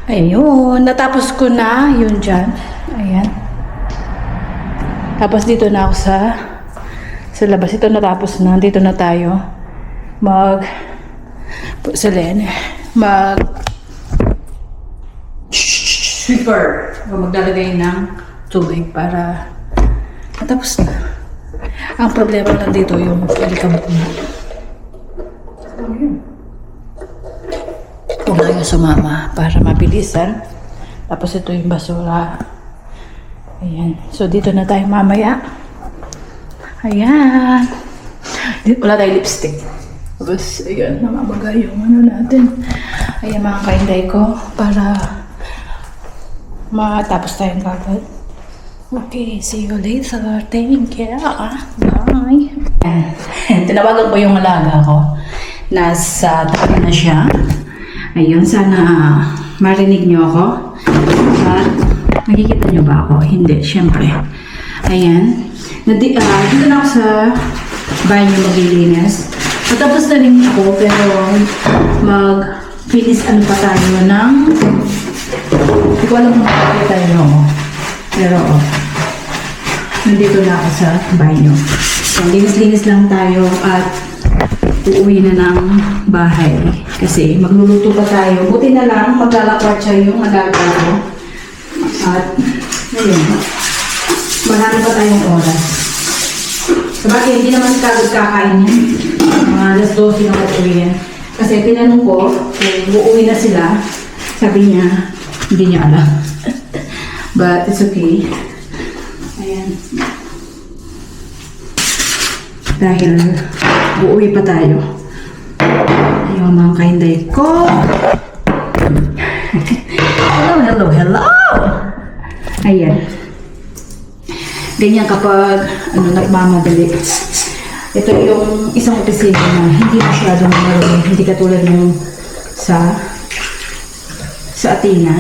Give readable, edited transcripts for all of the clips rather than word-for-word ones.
Ayun, natapos ko na yun dyan. Ayan. Tapos dito na ako sa labas. Ito natapos na. Dito na tayo. Sweeper. Maglalagay ng tubig para matapos na. Ang problema lang dito yung alikabok na. Kung ayaw sumama para mabilisan. Tapos ito yung basura. Ayan. So dito na tayo mamaya. Ayan. Wala tayong lipstick. Tapos ayan, namamagay yung ano natin. Ayan mga kainday ko para matapos tayong kagad. Okay, see you later. Thank you. Bye. Tinawagan ko yung alaga ko. Nasa tabi na siya. Ayun, sana marinig niyo ako. At nakikita niyo ba ako? Hindi, syempre. Ayan. Dito na ako sa banyo maglilinis. Matapos na rin ako, pero mag-finish ano pa tayo ng... Hindi ko alam kung makakita niyo ako. Pero, nandito na ako sa banyo. So, linis-linis lang tayo at uuwi na ng bahay. Kasi magluluto pa tayo. Buti na lang, maglalakwat siya yung alaga ko. At, ayun, marami pa tayong oras. Sabagay, hindi naman kagad kakain yan. Alas 12 na uuwi yan. Kasi tinanong ko, kung uuwi na sila, sabi niya, hindi niya alam. But, it's okay. Ayan. Dahil, uuwi pa tayo. Ayun mga kainday ko. Hello. Ayan. Ganyan kapag nagmamadali. Ito yung isang opisina na hindi masyadong marami. Hindi katulad ng sa Athena.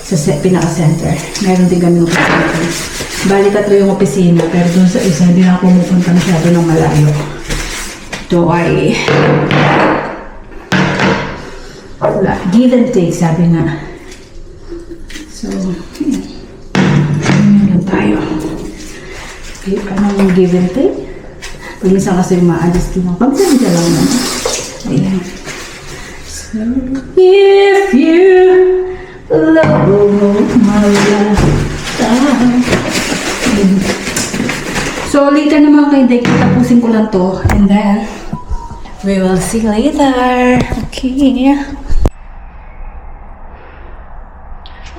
Sa pinaka-center. Meron din kami opisina. Bali tatlo yung opisina, pero dun sa isa, hindi na ako pumupunta masyado ng malayo. Ito ay wala. Give and take, sabi nga. So, yun lang tayo. Okay, anong give and take? Pag minsan kasi ma-adjust din ang pagsalita lang na. Ayan. So, if you love my life. So, later naman kayo, tapusin ko lang to. And then, we will see you later. Okay.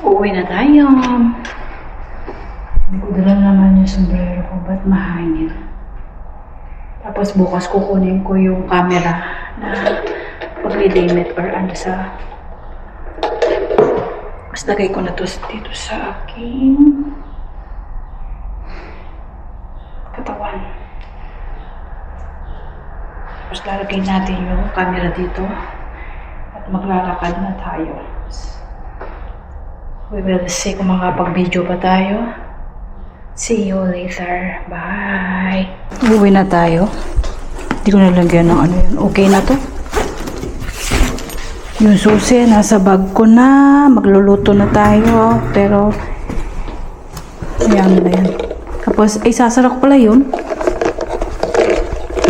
Uuwi na tayo. Hindi ko dala naman yung sombrero ko. Ba't mahangin? Tapos bukas kukunin ko yung camera na pag-limit or ano sa... Mas lagay ko na to dito sa aking katawan. Tapos lalagay natin yung camera dito at maglalakad na tayo. We will see kung makapag-video pa tayo. See you later. Bye! Uwi na tayo. Hindi ko nalagyan ng ano yun. Okay na to. Yung susi, nasa bag ko na. Magluluto na tayo. Pero, ayan na yan. Tapos, ay sasarap pala yun.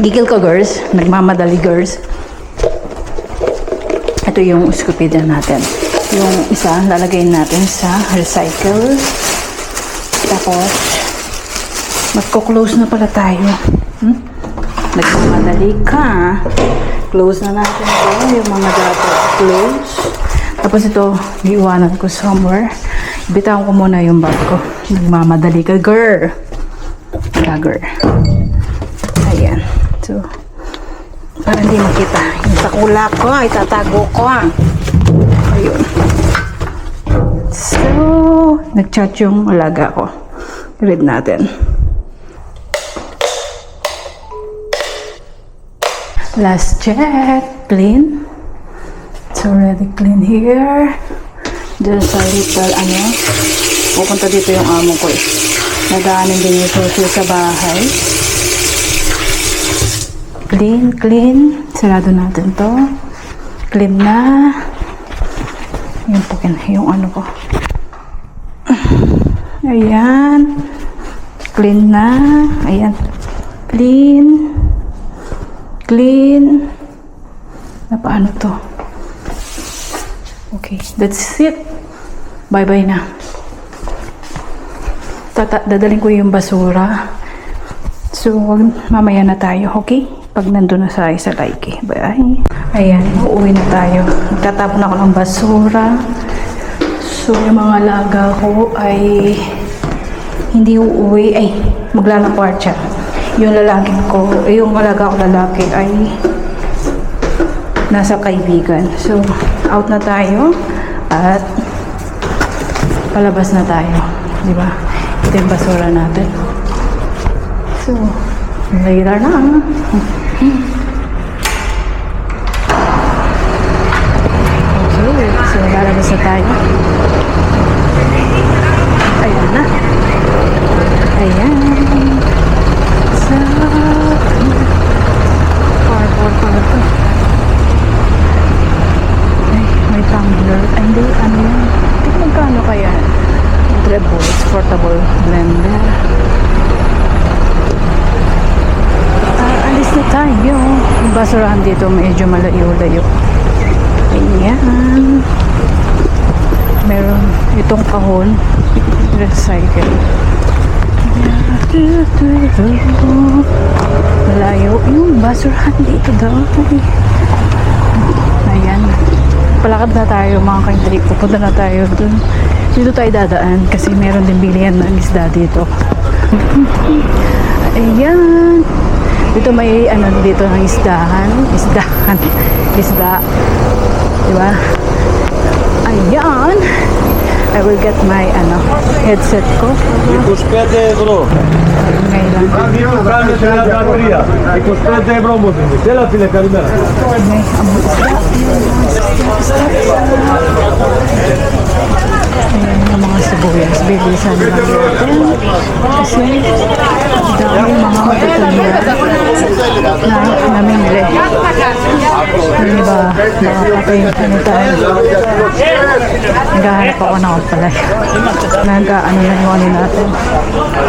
Gigil ka, girls. Nagmamadali, girls. Ito yung Scoopida natin. Yung isa, lalagay natin sa recycle. Tapos, magko-close na pala tayo. Nagmamadali ka. Close na natin ito. Yung mga dapat close. Tapos ito, iiwanan ko somewhere. Bitawan ko muna yung bag ko. Nagmamadali ka, girl. Girl. Ayan. So, para hindi makita. Yung sakula ko, itatago ko. Ayun. So, nag-chat yung alaga ko. Read natin. Last check. Clean. It's already clean here. Diyan sa little pupunta dito yung amo ko eh. Nadaanin din yung susi sa bahay. Clean. Sarado natin to. Clean na. Ayan po yung ano ko. Ayan. Clean na. Ayan. Clean. Clean. Na paano to? Okay, that's it. Bye-bye na. Dadaling ko yung basura. So, mamaya na tayo, okay? Pag nandun na sa Isalaike. Bye. Ayan, uuwi na tayo. Nagtatapon ako ng basura. So, yung mga alaga ko ay hindi uuwi. Ay, maglalapart siya. Yung lalaki ko, yung alaga ko lalaki ay nasa kaibigan. So, out na tayo at palabas na tayo. Di ba? Ito yung basura natin. So, later na. Okay, so lalabas na tayo. Ayan na. Ayan. Sa harbor. Ay, may tumbler. Ay, hindi, ano yan? Tingnan magkano kaya? Trebles, portable blender. Alis na tayo. Yung basurahan dito medyo malayo-layo. Ayan. Meron itong kahon. Recycle. Malayo. Yung basurahan dito daw. Ayan. Palakad na tayo mga kaintrik. Pupunta na tayo dun. Dito tayo dadaan kasi meron din bilihan ng isda dito. Ayan. Dito may ano dito ng isdahan. Isda. Diba? Ayan. I will get my headset ko. 25 euro. Ngayon lang. Brani se la da prija. 25 euro može. Cijela file karimera. May among isda. Ayan yung mga sibuyas. Bilisan lang natin. Kasi dami mga matutunan na namimili. Hindi ba makakapay ano tayo? Naghahanap ako ng ampalay. Nag-ano na yung ano natin.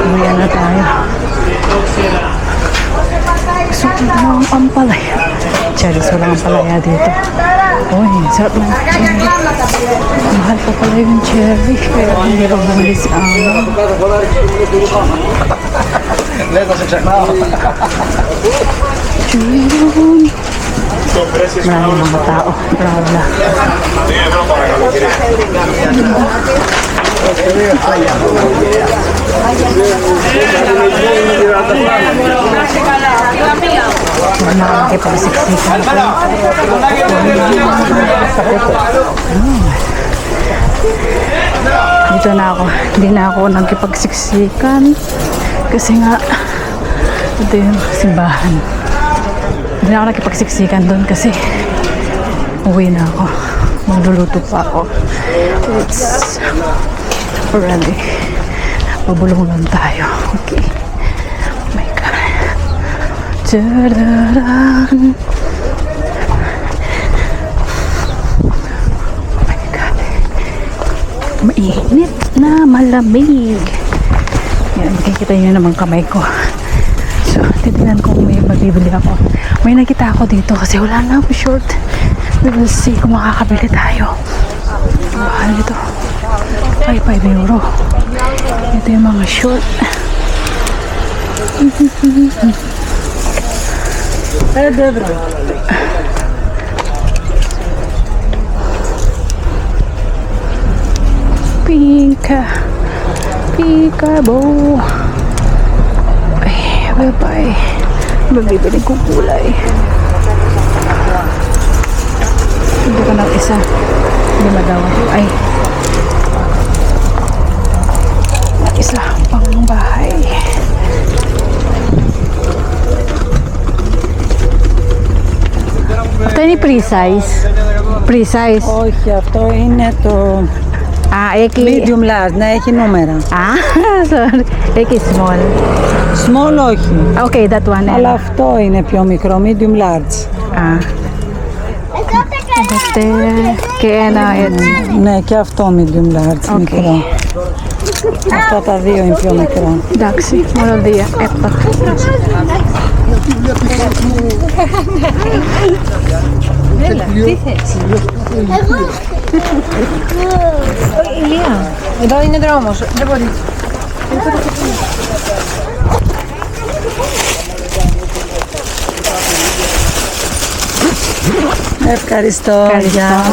Uwian na tayo. Gusto ko ng ampalay. Cherries, walang ampalaya dito. Uy, sarap ng cherry. Mahal pa pala yung cherry. Kaya hindi ko bumili si Ama. Yun. Maraming mga tao. Prawda. Nakakipagsiksikan ko. Dito na ako. Hindi na ako nagkipagsiksikan. Kasi nga, ito yung simbahan. Hindi na ako nakipagsiksikan doon kasi uwi na ako. Magluluto pa ako. It's already. Pabulong lang tayo. Okay. Oh my God. Tadaran. Oh my God. Mainit na malamig. Yan, makikita nyo naman kamay ko. So, titignan ko kung may mabibili ako. May nakita ako dito kasi wala na ako short. We will see kung makakabili tayo. Mahal ito. Ay, 5 euro. Ito yung mga short. Peekaboo. Ay, bye-bye. Mabibili kong kulay. Hindi ko ng isa. Lima daw. Ay. Isa pang bahay. Ito είναι pre-size. Pre-size. Όχι, αυτό είναι το Εκεί. medium large, να έχει νούμερα. Sorry. Εκεί small. Small όχι, Okay, that one. αλλά αυτό είναι πιο μικρό, medium large. Και ένα έτσι. Ναι, και αυτό medium large, Οκ. μικρό. Αυτά τα δύο είναι πιο μικρά. Εντάξει, μόνο δύο. Έπα. Ηλία, εδώ είναι δρόμος. Δεν μπορεί. Ευχαριστώ. Γεια.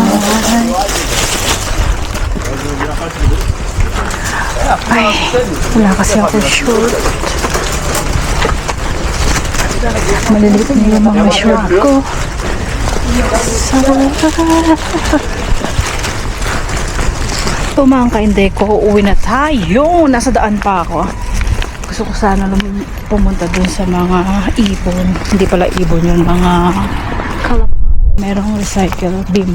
Wala kasi ako short. Maliliit na yung mga short ko. Pumangkainde ko, uwi na tayo. Nasa daan pa ako. Gusto ko sana pumunta dun sa mga ibon. Hindi pala ibon yung mga kalap. Merong recycle bin.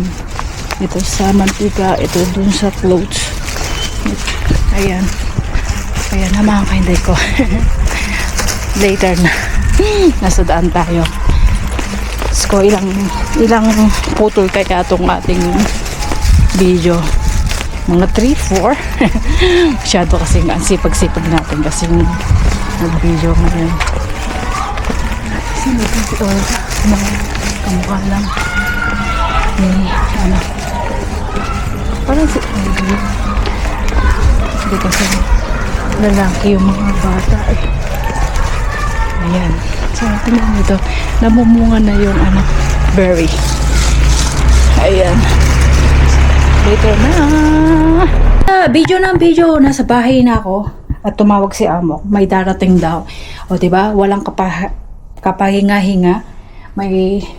Ito sa mantika, ito dun sa clothes. Ayan. Ayan na mga kainday ko. Later na. Nasa daan tayo. So, ilang putol kaya itong ating video. Mga 3, 4. Masyado kasing ang sipag-sipag natin kasi nag-video ngayon. Sino ito? Mga kamukha lang. Ano? Parang si hindi kasi lalaki yung mga bata. Ayan. So, tingnan nyo ito. Namumunga na yung berry. Ayan. Later na. Video ng video. Nasa bahay na ako. At tumawag si Amo. May darating daw. O diba? Walang kapahinga-hinga.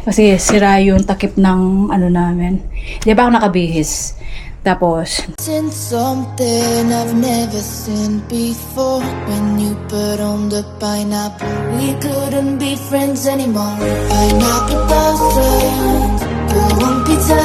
Kasi sira yung takip ng namin. Diba ako nakabihis? Tapos, Seen something I've never seen before. When you put on the pineapple, we couldn't be friends anymore. Pineapple blossoms, go on pizza.